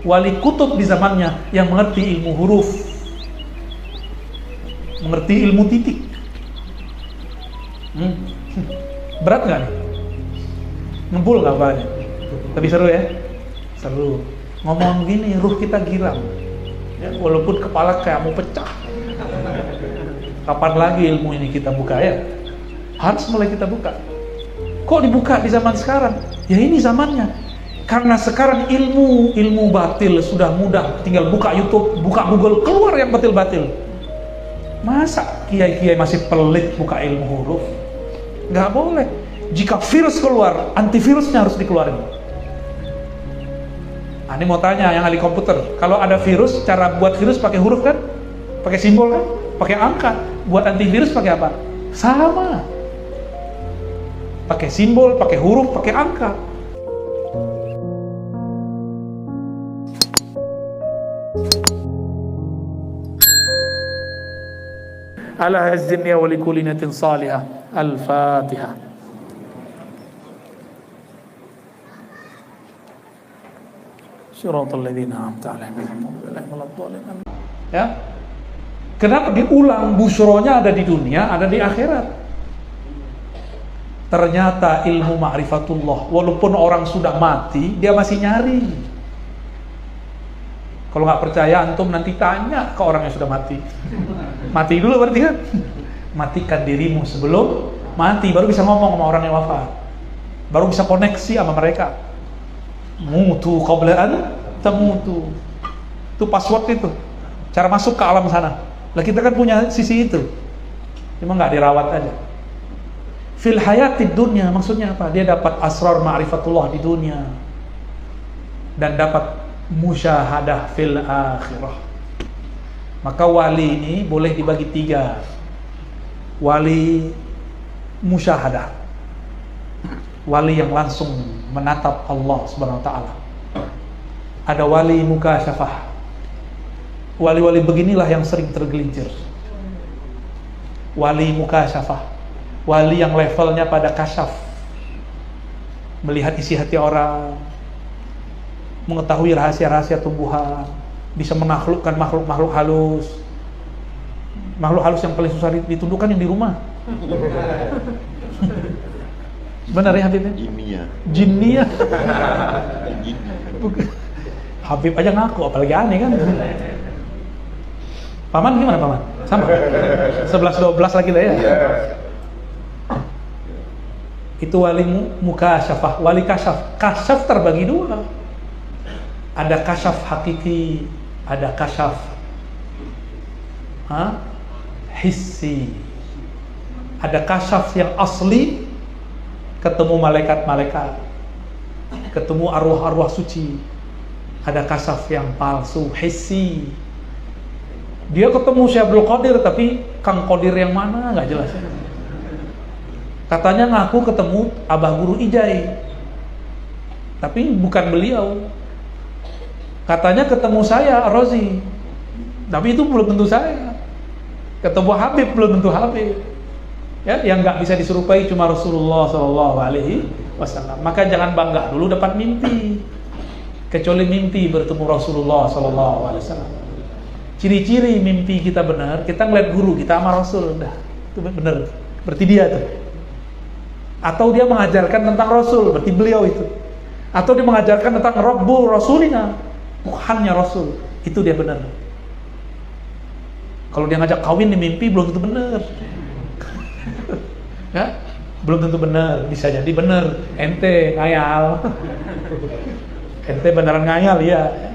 wali kutub di zamannya yang mengerti ilmu huruf, mengerti ilmu titik. Berat nggak nih? Ngembul nggak apanya? Tapi seru ya? Seru. Ngomong gini, ruh kita gilang ya, walaupun kepala kayak mau pecah. Kapan lagi ilmu ini kita buka ya? Harus mulai kita buka. Kok dibuka di zaman sekarang? Ya ini zamannya. Karena sekarang ilmu batil sudah mudah, tinggal buka YouTube, buka Google, keluar yang batil-batil. Masa kiai-kiai masih pelit buka ilmu huruf? Nggak boleh. Jika virus keluar, antivirusnya harus dikeluarin. Ini mau tanya yang ahli komputer, kalau ada virus, cara buat virus pakai huruf kan? Pakai simbol kan? Pakai angka. Buat antivirus pakai apa? Sama. Pakai simbol, pakai huruf, pakai angka. Ala hazzinni wa likulli niyatin salihah. Al-Fatihah. Shiratal ladzina an'amta 'alaihim ghairil maghdubi 'alaihim. Ya. Kenapa diulang? Busyronya ada di dunia, ada di akhirat. Ternyata ilmu ma'rifatullah, walaupun orang sudah mati, dia masih nyari. Kalau nggak percaya, antum nanti tanya ke orang yang sudah mati. Mati dulu berarti kan? Matikan dirimu sebelum mati, baru bisa ngomong sama orang yang wafat. Baru bisa koneksi sama mereka. Mutu qabla an tamutu. Itu password itu. Cara masuk ke alam sana. Lah kita kan punya sisi itu. Cuma nggak dirawat aja. Fil hayatid dunya, maksudnya apa? Dia dapat asrar ma'rifatullah di dunia. Dan dapat musyahadah fil akhirah. Maka wali ini boleh dibagi 3. Wali musyahadah, wali yang langsung menatap Allah Subhanahu wa ta'ala. Ada wali mukasyafah. Wali-wali beginilah yang sering tergelincir. Wali mukasyafah, wali yang levelnya pada kasyaf, melihat isi hati orang, mengetahui rahasia-rahasia tumbuhan, bisa menaklukkan makhluk-makhluk halus. Makhluk halus yang paling susah ditundukkan yang di rumah. Benar ya Habib? Jinnia. Habib aja ngaku, apalagi aneh kan. Paman gimana Paman? Sama? 11-12 lagi lah ya. Itu wali mukasyafah, wali kasyaf. Kasyaf terbagi 2. Ada kasyaf hakiki, ada kasyaf hissi. Ada kasyaf yang asli, ketemu malaikat-malaikat, ketemu arwah-arwah suci. Ada kasyaf yang palsu, hissi. Dia ketemu Syekh Abdul Qadir, tapi Kang Qadir yang mana nggak jelas. Katanya ngaku ketemu Abah Guru Ijai, tapi bukan beliau. Katanya ketemu saya Rozi, tapi itu belum tentu saya. Ketemu Habib belum tentu Habib. Ya, yang nggak bisa diserupai cuma Rasulullah SAW. Maka jangan bangga dulu dapat mimpi, kecuali mimpi bertemu Rasulullah SAW. Ciri-ciri mimpi kita benar, kita ngeliat guru kita sama Rasul, udah itu benar, berarti dia tuh. Atau dia mengajarkan tentang Rasul, berarti beliau itu. Atau dia mengajarkan tentang Rabbul Rasulina, Tuhannya Rasul, itu dia benar. Kalau dia ngajak kawin di mimpi belum tentu benar. Ya, belum tentu benar, bisa jadi benar. Ente ngayal. Ente beneran ngayal ya.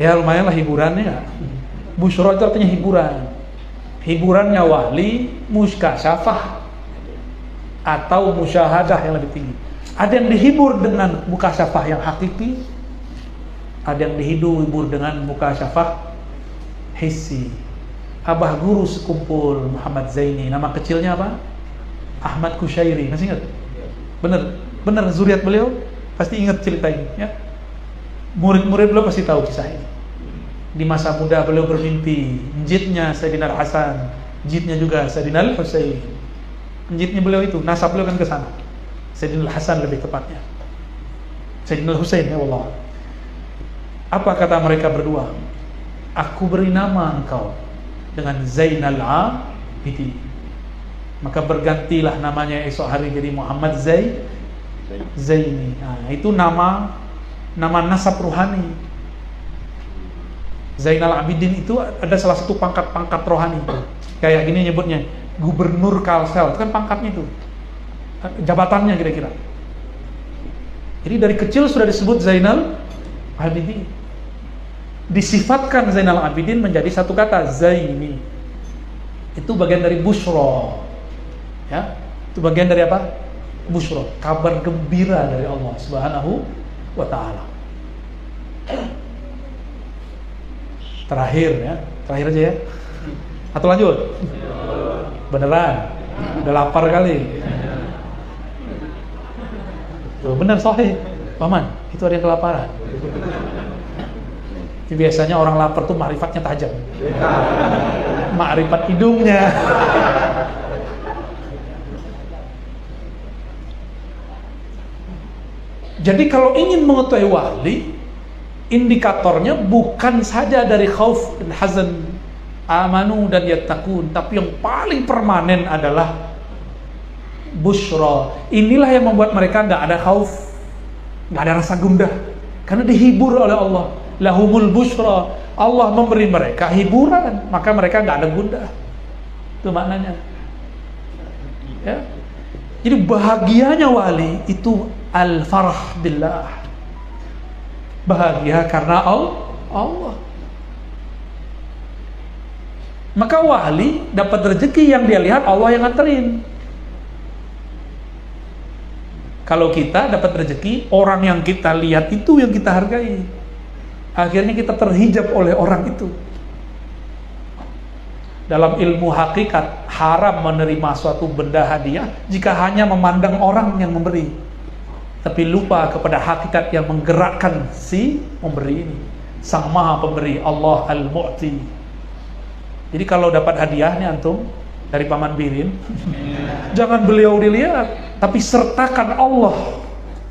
Ya lumayan lah hiburannya. Busyra itu artinya hiburan. Hiburannya wali mukasyafah atau musyahadah yang lebih tinggi. Ada yang dihibur dengan mukasyafah yang hakiki, ada yang dihibur dengan mukasyafah hissi. Abah Guru sekumpul Muhammad Zaini, nama kecilnya apa? Ahmad Kushairi, masih ingat? Bener zuriat beliau pasti ingat cerita ini ya. Murid-murid beliau pasti tahu kisah ini. Di masa muda beliau bermimpi, njitnya Sayyidina Al-Hasan, njitnya juga Sayyidina Al-Husain. Njitnya beliau itu, nasab beliau kan ke sana. Sayyidina Al-Hasan lebih tepatnya. Sayyidina Husain ya Allah. Apa kata mereka berdua? Aku beri nama engkau dengan Zainal Abidin. Maka bergantilah namanya esok hari jadi Muhammad Zaini. Nah, itu nama nasab ruhani. Zainal Abidin itu ada salah satu pangkat-pangkat rohani. Kayak gini nyebutnya, Gubernur Kalsel, itu kan pangkatnya itu. Jabatannya kira-kira. Jadi dari kecil sudah disebut Zainal Abidin. Disifatkan Zainal Abidin menjadi satu kata, Zaini. Itu bagian dari busyra. Ya, itu bagian dari apa? Busyra, kabar gembira dari Allah Subhanahu wa taala. Terakhir aja ya. Atau lanjut? Beneran? Udah lapar kali. Tuh, bener sahih. Paman, itu ada yang kelaparan. Jadi biasanya orang lapar tuh ma'rifatnya tajam. Ma'rifat hidungnya. Jadi kalau ingin mengetahui wali, indikatornya bukan saja dari khauf dan hazan, amanu dan yattaqun, tapi yang paling permanen adalah busyra. Inilah yang membuat mereka nggak ada khauf, nggak ada rasa gundah, karena dihibur oleh Allah. Lahumul busyra, Allah memberi mereka hiburan, maka mereka nggak ada gundah. Itu maknanya. Ya. Jadi bahagianya wali itu al-farah billah. Bahagia karena Allah. Maka wali dapat rezeki yang dia lihat Allah yang nganterin. Kalau kita dapat rezeki, orang yang kita lihat itu yang kita hargai. Akhirnya kita terhijab oleh orang itu. Dalam ilmu hakikat, haram menerima suatu benda hadiah jika hanya memandang orang yang memberi, tapi lupa kepada hakikat yang menggerakkan si memberi ini. Sang Maha Pemberi, Allah Al-Mu'ti. Jadi kalau dapat hadiah nih antum dari Paman Birin, jangan beliau dilihat, tapi sertakan Allah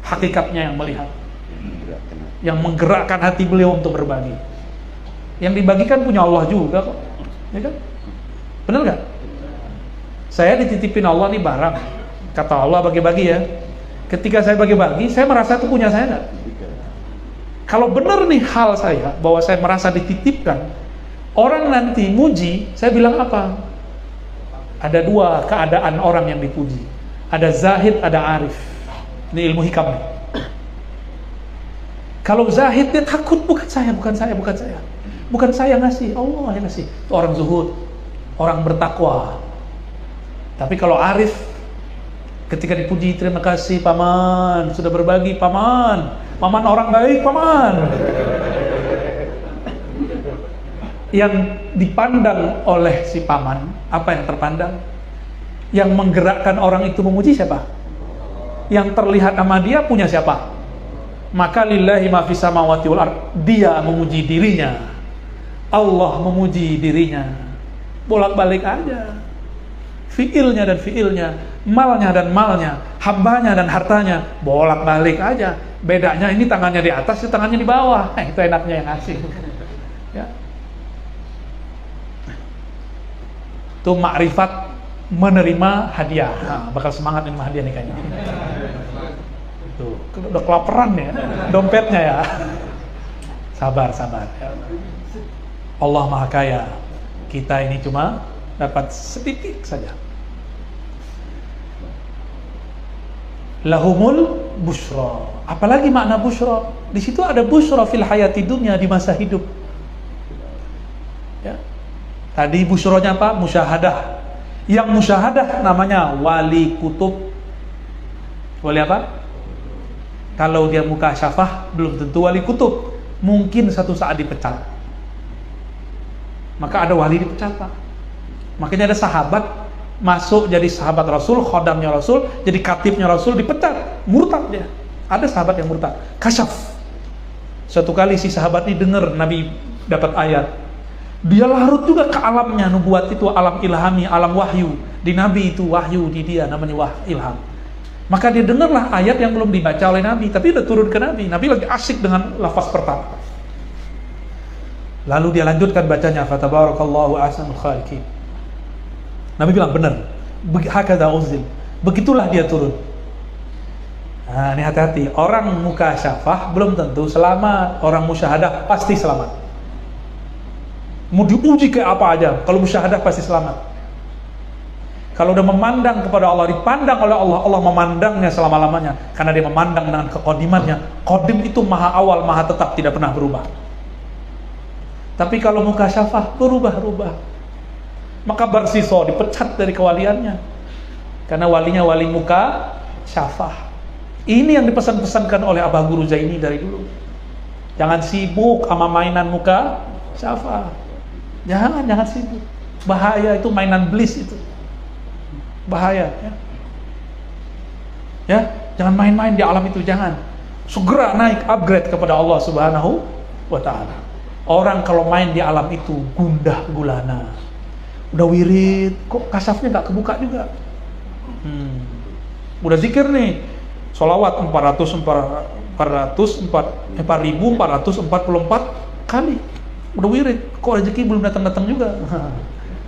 hakikatnya yang melihat, yang menggerakkan hati beliau untuk berbagi. Yang dibagikan punya Allah juga kok, ya kan? Benar gak? Saya dititipin Allah nih barang, kata Allah bagi-bagi ya. Ketika saya bagi-bagi, saya merasa itu punya saya gak? Kalau benar nih hal saya, bahwa saya merasa dititipkan, orang nanti muji, saya bilang apa? Ada dua keadaan orang yang dipuji. Ada zahid, ada arif. Ini ilmu hikam nih. Kalau zahid, dia takut, bukan saya. Bukan saya ngasih, Allah yang ngasih. Itu orang zuhud, orang bertakwa. Tapi kalau arif, ketika dipuji, terima kasih Paman, sudah berbagi Paman. Paman orang baik Paman. Yang dipandang oleh si Paman, apa yang terpandang? Yang menggerakkan orang itu memuji siapa? Yang terlihat sama dia punya siapa? Maka lillahi ma fis samawati wal ard, dia memuji dirinya, Allah memuji dirinya. Bolak-balik aja. Fiilnya dan fiilnya, malnya dan malnya, hambanya dan hartanya, bolak-balik aja. Bedanya ini tangannya di atas, ini tangannya di bawah. Itu enaknya yang ngasih. Ya. Itu makrifat menerima hadiah. Nah, bakal semangat menerima hadiah nih kayaknya. Tuh, udah kelaparan ya, dompetnya ya. Sabar. Allah Maha Kaya. Kita ini cuma dapat sedikit saja. Lahumul busyra. Apalagi makna busyra? Di situ ada busyra fil hayati dunya, di masa hidup. Ya. Tadi busyranya apa? Musyahadah. Yang musyahadah namanya wali kutub. Wali apa? Kalau dia mukasyafah belum tentu wali kutub. Mungkin satu saat dipecat. Maka ada wali dipecat, Pak. Makanya ada sahabat masuk jadi sahabat Rasul, khodamnya Rasul, jadi katibnya Rasul, dipecat, murtad dia. Ada sahabat yang murtad, kasyaf. Suatu kali si sahabat ini dengar Nabi dapat ayat, dia larut juga ke alamnya nubuat itu, alam ilhami, alam wahyu. Di Nabi itu wahyu, di dia namanya ilham. Maka dia dengarlah ayat yang belum dibaca oleh Nabi, tapi udah turun ke Nabi. Nabi lagi asyik dengan lafaz pertama. Lalu dia lanjutkan bacanya, fatabarakallahu ahsanul khaliqin. Nabi bilang, benar, hakadha unzil. Begitulah dia turun. Nah, ini hati-hati. Orang mukasyafah belum tentu selamat. Orang musyahadah pasti selamat. Mau diuji kayak apa aja, kalau musyahadah pasti selamat. Kalau udah memandang kepada Allah, dipandang oleh Allah, Allah memandangnya selama-lamanya. Karena dia memandang dengan kekodimannya. Kodim itu maha awal, maha tetap, tidak pernah berubah. Tapi kalau mukasyafah, berubah-ubah. Maka Barsiso dipecat dari kewaliannya. Karena walinya wali mukasyafah. Ini yang dipesan-pesankan oleh Abah Guru Zaini dari dulu. Jangan sibuk sama mainan mukasyafah. Jangan sibuk. Bahaya itu, mainan iblis itu. Bahaya, ya. Ya, jangan main-main di alam itu, jangan. Segera naik, upgrade kepada Allah Subhanahu wa ta'ala. Orang kalau main di alam itu gundah gulana. Udah wirid, kok kasafnya nggak kebuka juga. Udah zikir nih, sholawat 4.444 kali. Udah wirid, kok rezeki belum datang-datang juga.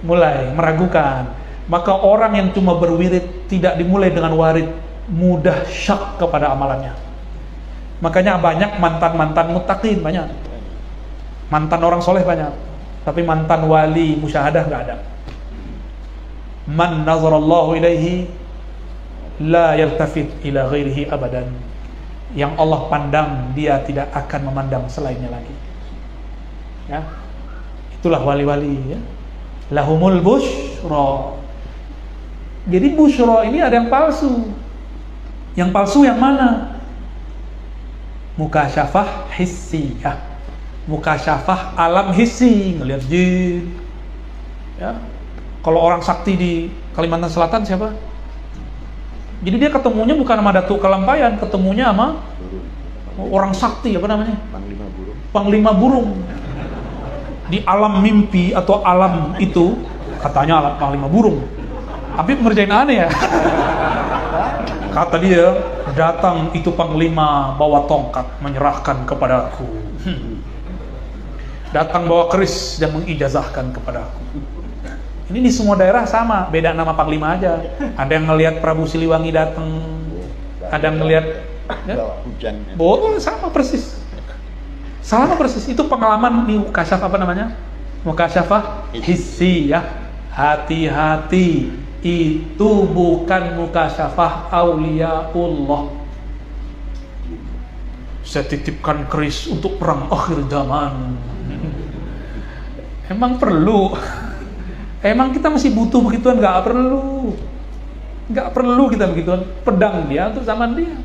Mulai meragukan. Maka orang yang cuma berwirid, tidak dimulai dengan warid, mudah syak kepada amalannya. Makanya banyak mantan-mantan muttaqin, banyak. Mantan orang soleh banyak, tapi mantan wali musyahadah nggak ada. Man nazarallahu ilaihi la yaltafit ila ghairihi abadan. Yang Allah pandang, dia tidak akan memandang selainnya lagi. Ya, itulah wali-wali. Ya. Lahumul busyra. Jadi busyra ini ada yang palsu. Yang palsu yang mana? Mukasyafah hissiyah. Mukasyafah alam hissi, ngelihat jin. Ya. Kalau orang sakti di Kalimantan Selatan siapa? Jadi dia ketemunya bukan sama Datuk Kalampayan, ketemunya sama orang sakti, apa namanya? Panglima burung. Panglima burung. Di alam mimpi atau alam itu katanya alam panglima burung. Tapi ngerjain aneh ya. Kata dia, datang itu panglima bawa tongkat menyerahkan kepadaku. Datang bawa keris dan mengijazahkan kepadaku. Ini di semua daerah sama, beda nama panglima aja. Ada yang ngelihat Prabu Siliwangi datang, ada yang ngelihat ya? Hujan. Boleh, sama persis. Sama persis. Itu pengalaman di mukasyafah apa namanya? Mukasyafah hissi ya. Hati-hati, itu bukan mukasyafah auliyaullah. Saya titipkan keris untuk perang akhir zaman. Emang perlu? Emang kita masih butuh begituan? Nggak perlu. Nggak perlu kita begituan. Pedang dia untuk zaman dia.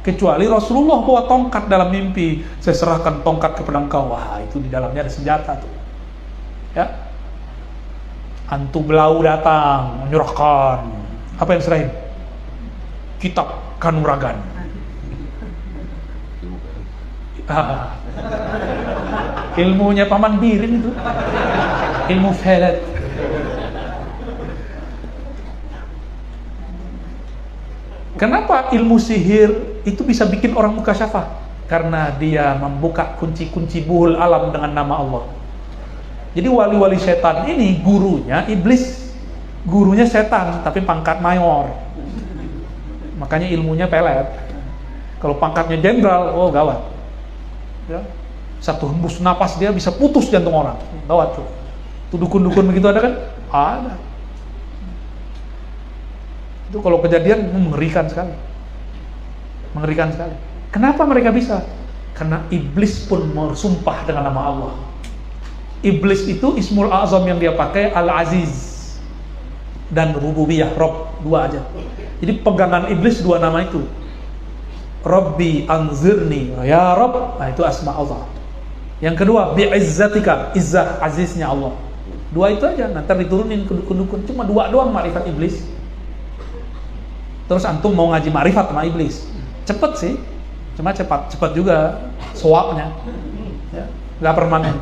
Kecuali Rasulullah bawa tongkat dalam mimpi. Saya serahkan tongkat kepada engkau. Wah, itu di dalamnya ada senjata tuh. Ya. Hantu belau datang, menyerahkan. Apa yang serahin? Kitab Kanuragan. Ilmunya Paman Birin itu. Ilmu felet. Kenapa ilmu sihir itu bisa bikin orang mukasyafah? Karena dia membuka kunci-kunci buhul alam dengan nama Allah. Jadi wali-wali setan ini gurunya iblis, gurunya setan tapi pangkat mayor. Makanya ilmunya pelet. Kalau pangkatnya jenderal, oh gawat. Ya. Satu hembus napas dia bisa putus jantung orang. Gawat tuh. Tuh dukun-dukun begitu ada kan? Ada. Itu kalau kejadian mengerikan sekali. Mengerikan sekali. Kenapa mereka bisa? Karena iblis pun bersumpah dengan nama Allah. Iblis itu Ismul Azam yang dia pakai Al-Aziz dan Rububiyah, Rob, dua aja. Jadi pegangan iblis dua nama itu. Rabbi anzirni, ya Rob, nah itu asma Allah. Yang kedua, bi'izzatika, izzah, aziznya Allah. Dua itu aja, nanti diturunin ke dukun-dukun. Cuma dua doang ma'rifat iblis. Terus antum mau ngaji ma'rifat sama iblis. Cepet sih, cuma cepat juga soaknya. Ya, nggak permanen.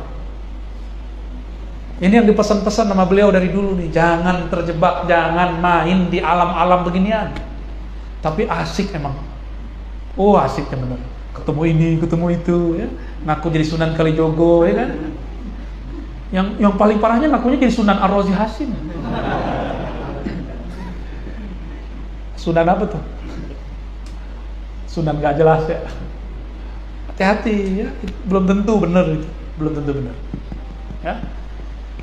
Ini yang dipesan-pesan sama beliau dari dulu nih. Jangan terjebak, jangan main di alam-alam beginian. Tapi asik emang. Oh asiknya bener. Ketemu ini, ketemu itu, ya. Ngaku jadi Sunan Kalijogo, ya kan? Yang paling parahnya ngakunya jadi Sunan Ar-Razi Hasim. Sunan apa tuh? Sunan gak jelas ya. Hati-hati ya, belum tentu benar itu, belum tentu benar. Ya.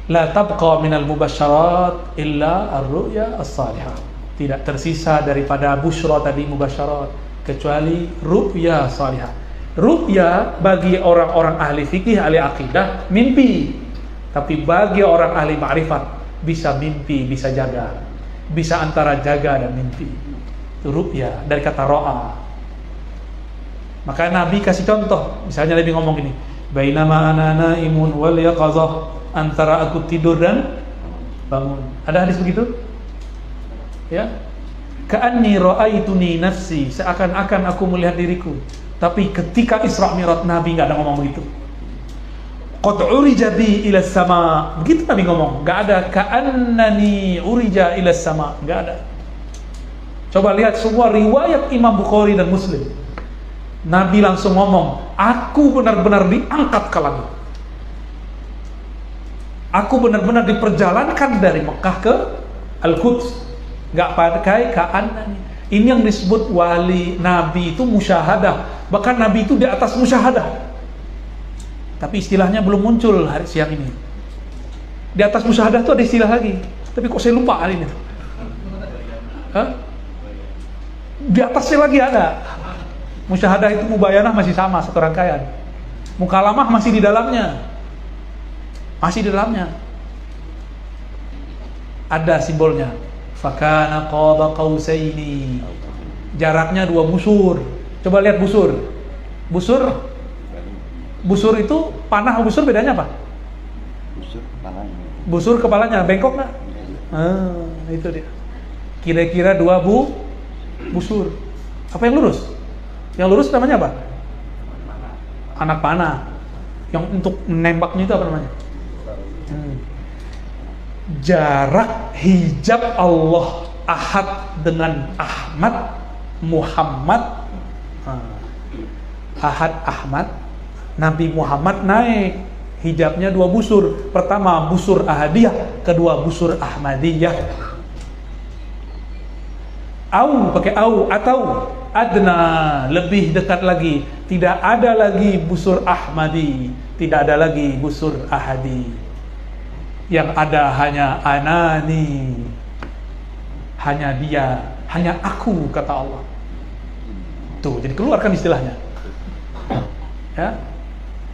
La tabqa minal mubasyarat illa ar-ru'ya as-salihah. Tidak tersisa daripada busyra tadi mubasyarat kecuali ru'ya salihah. Ru'ya bagi orang-orang ahli fikih, ahli akidah mimpi. Tapi bagi orang ahli ma'rifat bisa mimpi, bisa jaga. Bisa antara jaga dan mimpi. Itu ru'ya dari kata ro'a. Maka Nabi kasih contoh, misalnya Nabi ngomong gini, bainama ana naimun wal yaqazah, antara aku tidur dan bangun. Ada hadis begitu? Ya. Ka'anni ra'aituni nafsi, seakan-akan aku melihat diriku. Tapi ketika Isra Mi'raj Nabi enggak ada ngomong begitu. Qad urija bi ila sama. Begitu Nabi ngomong, enggak ada ka'annani urija ila sama, enggak ada. Coba lihat semua riwayat Imam Bukhari dan Muslim. Nabi langsung ngomong, aku benar-benar diangkat ke langit. Aku benar-benar diperjalankan dari Mekah ke Al-Quds. Gak pakai ka'annani. Ini yang disebut wali Nabi itu musyahadah. Bahkan Nabi itu di atas musyahadah. Tapi istilahnya belum muncul hari siang ini. Di atas musyahadah itu ada istilah lagi. Tapi kok saya lupa hari ini. Hah? Di atasnya lagi ada. Musyahadah itu mubayanah masih sama, satu rangkaian. Mukalamah masih di dalamnya. Masih di dalamnya. Ada simbolnya. Fakana qaba qausaini. Jaraknya 2 busur. Coba lihat busur. Busur itu panah, busur bedanya apa? Busur kepalanya. Busur kepalanya bengkok nggak? Itu dia. Kira-kira 2 busur. Apa yang lurus? Yang lurus namanya apa? Anak panah. Yang untuk menembaknya itu apa namanya? Jarak hijab Allah Ahad dengan Ahmad Muhammad. Ahad Ahmad, Nabi Muhammad naik hijabnya 2 busur. Pertama busur Ahadiyah, kedua busur Ahmadiyah. Pakai atau adna, lebih dekat lagi. Tidak ada lagi busur Ahmadi, tidak ada lagi busur Ahadi. Yang ada hanya anani, hanya dia, hanya aku, kata Allah. Tuh, jadi keluarkan istilahnya. Ya,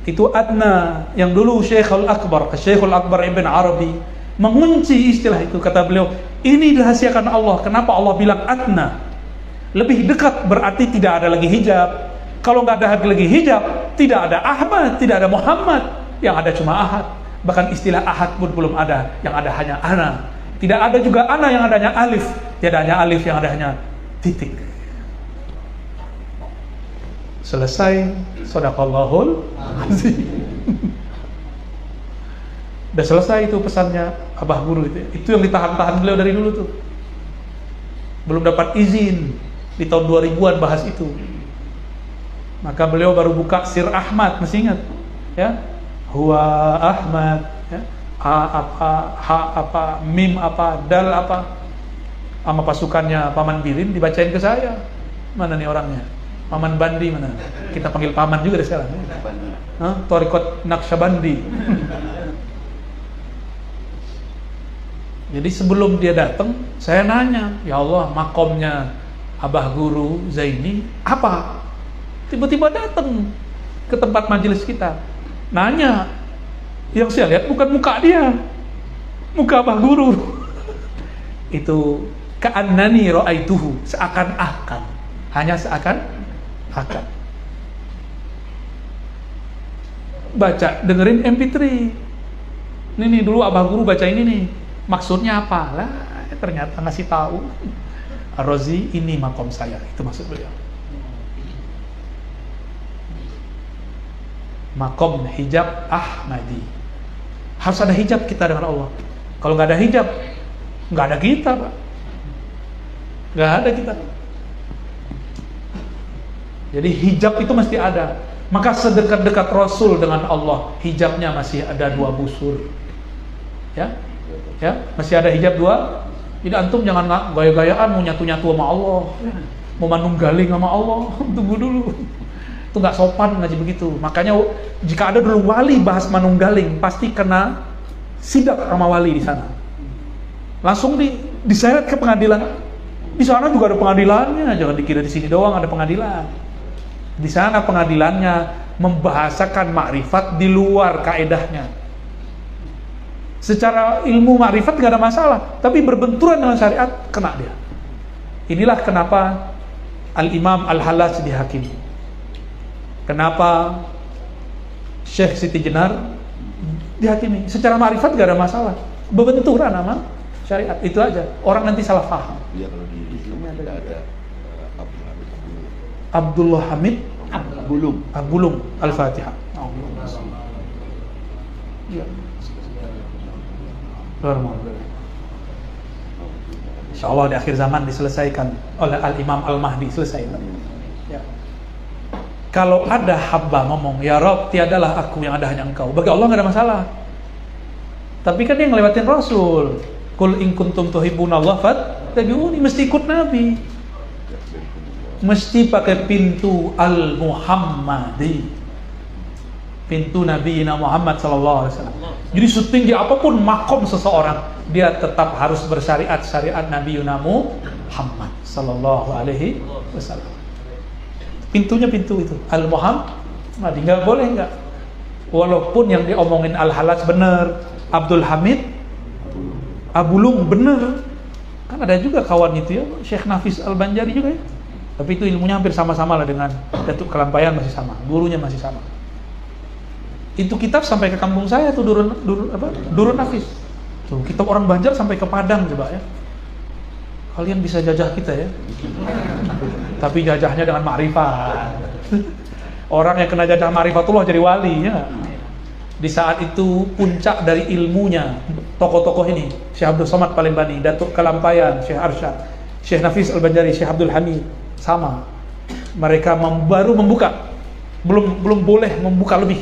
itu adna. Yang dulu Syekhul Akbar Ibn Arabi mengunci istilah itu. Kata beliau, ini dirahasiakan Allah. Kenapa Allah bilang adna? Lebih dekat berarti tidak ada lagi hijab. Kalau nggak ada lagi hijab, tidak ada Ahmad, tidak ada Muhammad. Yang ada cuma Ahad. Bahkan istilah Ahad pun belum ada. Yang ada hanya ana. Tidak ada juga ana, yang adanya alif. Tidak hanya alif, yang ada hanya titik. Selesai. Shadaqallahul azim. Udah selesai itu pesannya Abah Guru itu. Itu yang ditahan-tahan beliau dari dulu tuh. Belum dapat izin. Di tahun 2000-an bahas itu. Maka beliau baru buka Sir Ahmad, masih ingat? Ya. Huwa Ahmad, ya. A apa, H apa, Mim apa, Dal apa. Sama pasukannya Paman Birin dibacain ke saya. Mana nih orangnya? Paman Bandi mana? Kita panggil Paman juga deh sekarang. Thariqat Naqsyabandi. Jadi sebelum dia datang, saya nanya, ya Allah, makomnya Abah Guru Zaini apa? Tiba-tiba datang ke tempat majelis kita, nanya. Yang saya lihat bukan muka dia, muka Abah Guru. Itu ka'annani ra'aituhu, seakan-akan, hanya seakan-akan. Baca, dengerin MP3. Ini dulu Abah Guru baca ini nih. Maksudnya apa? Lah, ternyata ngasih tahu. Ar-Razi, ini makom saya. Itu maksud beliau. Makom hijab Ahmadi. Harus ada hijab kita dengan Allah. Kalau nggak ada hijab, nggak ada kita, Pak. Nggak ada kita. Jadi hijab itu mesti ada. Maka sedekat-dekat Rasul dengan Allah, hijabnya masih ada 2 busur. Ya, masih ada hijab 2. Jadi antum jangan gaya-gayaan mau nyatu-nyatu sama Allah, mau manunggaling sama Allah. Tunggu dulu. Itu nggak sopan ngaji begitu. Makanya jika ada dulu wali bahas manunggaling, pasti kena sidak sama wali di sana. Langsung diseret ke pengadilan. Di sana juga ada pengadilannya, jangan dikira di sini doang ada pengadilan. Di sana pengadilannya membahasakan makrifat di luar kaedahnya. Secara ilmu makrifat nggak ada masalah, tapi berbenturan dengan syariat kena dia. Inilah kenapa Al-Imam Al-Hallaj dihakimi. Kenapa Syekh Siti Jenar dihakimi? Secara makrifat nggak ada masalah, berbenturan sama syariat, itu aja. Orang nanti salah paham. Ya kalau di Islam ada Abdullah Hamid Bulum Al-Fatihah. Ya. Insya Allah di akhir zaman diselesaikan oleh Al-Imam Al-Mahdi, selesai. Ya. Kalau ada hamba ngomong, ya Rob, tiadalah aku yang ada hanya engkau, bagi Allah nggak ada masalah. Tapi kan dia ngelewatin Rasul. Qul in kuntum tuhibbunallah fattabi'uni, mesti ikut Nabi. Mesti pakai pintu Al-Muhammadi, pintu Nabi Muhammad SAW. Jadi setinggi apapun makom seseorang, dia tetap harus bersyariat syariat Nabi Muhammad SAW. Pintunya pintu itu Al-Muhammadi, nggak boleh nggak. Walaupun yang diomongin Al-Hallaj benar, Abdul Hamid Abulung benar, kan ada juga kawan itu ya, Syekh Nafis Al-Banjari juga ya. Tapi itu ilmunya hampir sama-sama lah dengan Datuk Kelampayan, masih sama, gurunya masih sama. Itu kitab sampai ke kampung saya tuh, Durun Nafis. Tuh, kitab orang Banjar sampai ke Padang coba ya. Kalian bisa jajah kita ya. Tapi jajahnya dengan ma'rifat. Orang yang kena jajah ma'rifatullah jadi wali ya. Di saat itu puncak dari ilmunya tokoh-tokoh ini, Syekh Abdul Somad Palembani, Datuk Kelampayan, Syekh Arsyad, Syekh Nafis Al-Banjari, Syekh Abdul Hamid, sama. Mereka baru membuka, belum boleh membuka lebih,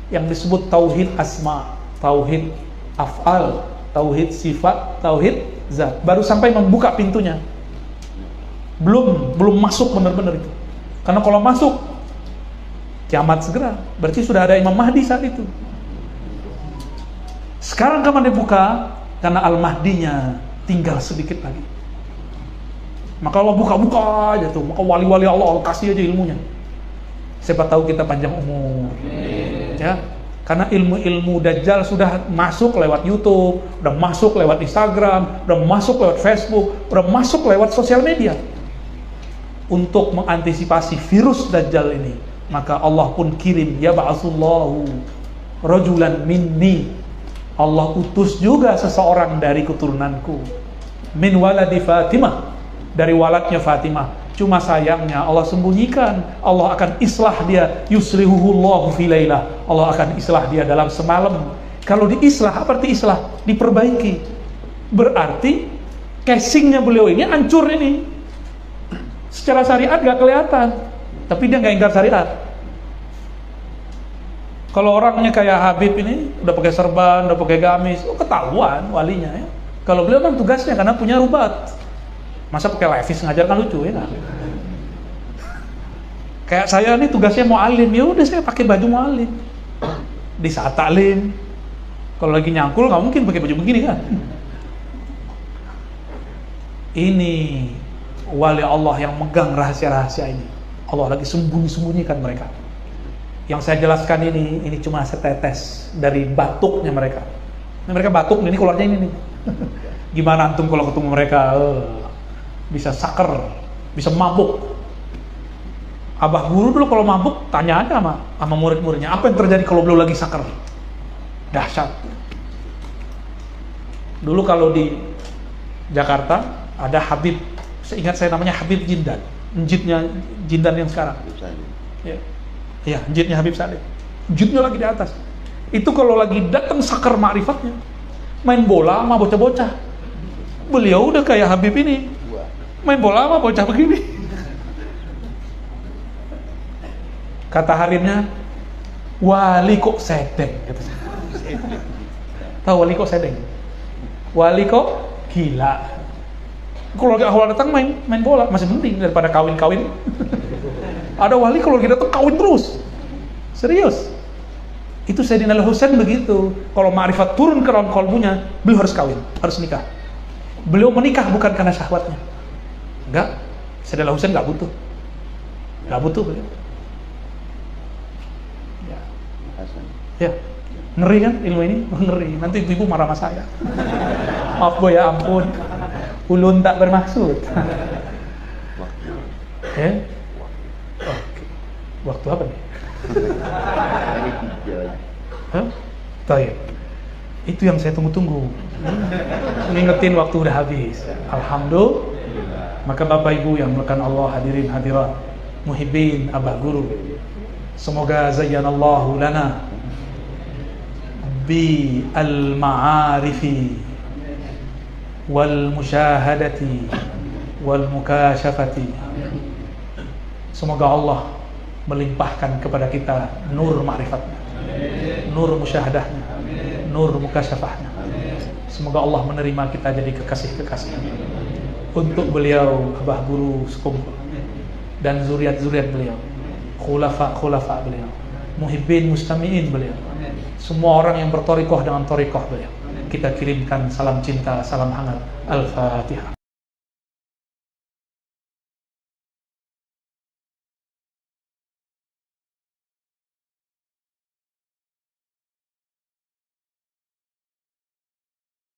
yang disebut tauhid asma, tauhid af'al, tauhid sifat, tauhid zat. Baru sampai membuka pintunya, belum masuk benar-benar itu. Karena kalau masuk kiamat segera, berarti sudah ada Imam Mahdi saat itu. Sekarang kapan dibuka? Karena Al-Mahdinya tinggal sedikit lagi. Maka Allah buka aja tuh, maka wali-wali Allah kasih aja ilmunya. Siapa tahu kita panjang umur. Ya, karena ilmu-ilmu Dajjal sudah masuk lewat YouTube, udah masuk lewat Instagram, udah masuk lewat Facebook, udah masuk lewat sosial media. Untuk mengantisipasi virus Dajjal ini, maka Allah pun kirim, ya ba'asullahu rajulan minni. Allah utus juga seseorang dari keturunanku, min waladi Fatimah, dari waladnya Fatimah. Cuma sayangnya Allah sembunyikan. Allah akan islah dia, yuslihuhullahu fi lailah. Allah akan islah dia dalam semalam. Kalau diislah, apa arti islah? Diperbaiki. Berarti casingnya beliau ini hancur ini. Secara syariat gak kelihatan, tapi dia gak ingkar syariat. Kalau orangnya kayak Habib ini, udah pakai serban, udah pakai gamis, ketahuan walinya ya. Kalau beliau kan tugasnya karena punya rubat. Masa pakai levis ngajar kan lucu ya kan? Kayak saya nih tugasnya mu'alim, ya udah saya pakai baju mu'alim. Di saat taklim, kalau lagi nyangkul nggak mungkin pakai baju begini kan? Ini wali Allah yang megang rahasia-rahasia ini. Allah lagi sembunyi-sembunyikan mereka. Yang saya jelaskan ini cuma setetes dari batuknya mereka. Ini mereka batuk, ini keluarnya ini nih. Gimana antum kalau ketemu mereka? Bisa saker, bisa mabuk. Abah guru dulu kalau mabuk tanya aja sama murid-muridnya, apa yang terjadi kalau beliau lagi saker? Dahsyat. Dulu kalau di Jakarta ada Habib, seingat saya namanya Habib Jindan, njitnya Jindan yang sekarang. Ya, njitnya Habib Saleh. Njitnya lagi di atas. Itu kalau lagi datang saker ma'rifatnya, main bola sama bocah-bocah. Beliau udah kayak Habib ini. Main bola sama bocah begini. Kata Harimnya, wali kok sedeng. Tahu wali kok sedeng? Wali kok gila. Kalau lagi awal datang main bola masih penting daripada kawin-kawin. Ada wali kalau lagi datang kawin terus. Serius. Itu Sayyidina Al-Husain begitu. Kalau ma'rifat turun ke dalam kalbunya, beliau harus kawin, harus nikah. Beliau menikah bukan karena syahwatnya. Enggak. Sayyidina Al-Husain enggak butuh. Enggak butuh beliau. Ya, ngeri kan ilmu ini? Ngeri. Nanti ibu marah sama saya. Maaf boy ya, ampun. Ulun tak bermaksud. Ya? Oke. Waktu apa nih? Hah? Baik. Itu yang saya tunggu-tunggu. Ngingetin waktu udah habis. Alhamdulillah. Maka Bapak Ibu yang melakukan Allah, hadirin hadirat, muhibbin abah guru, semoga zayyanallahu lana bi al-ma'arifi wal musyahadati wal mukashafati. Semoga Allah melimpahkan kepada kita nur ma'rifatnya, nur musyahadahnya, nur mukasyafahnya. Semoga Allah menerima kita jadi kekasih-kekasih untuk beliau, abah guru sekumpul, dan zuriat-zuriat beliau, khulafa beliau, muhibbin mustami'in beliau, semua orang yang bertorikoh dengan torikoh beliau. Kita kirimkan salam cinta, salam hangat. Al-Fatihah.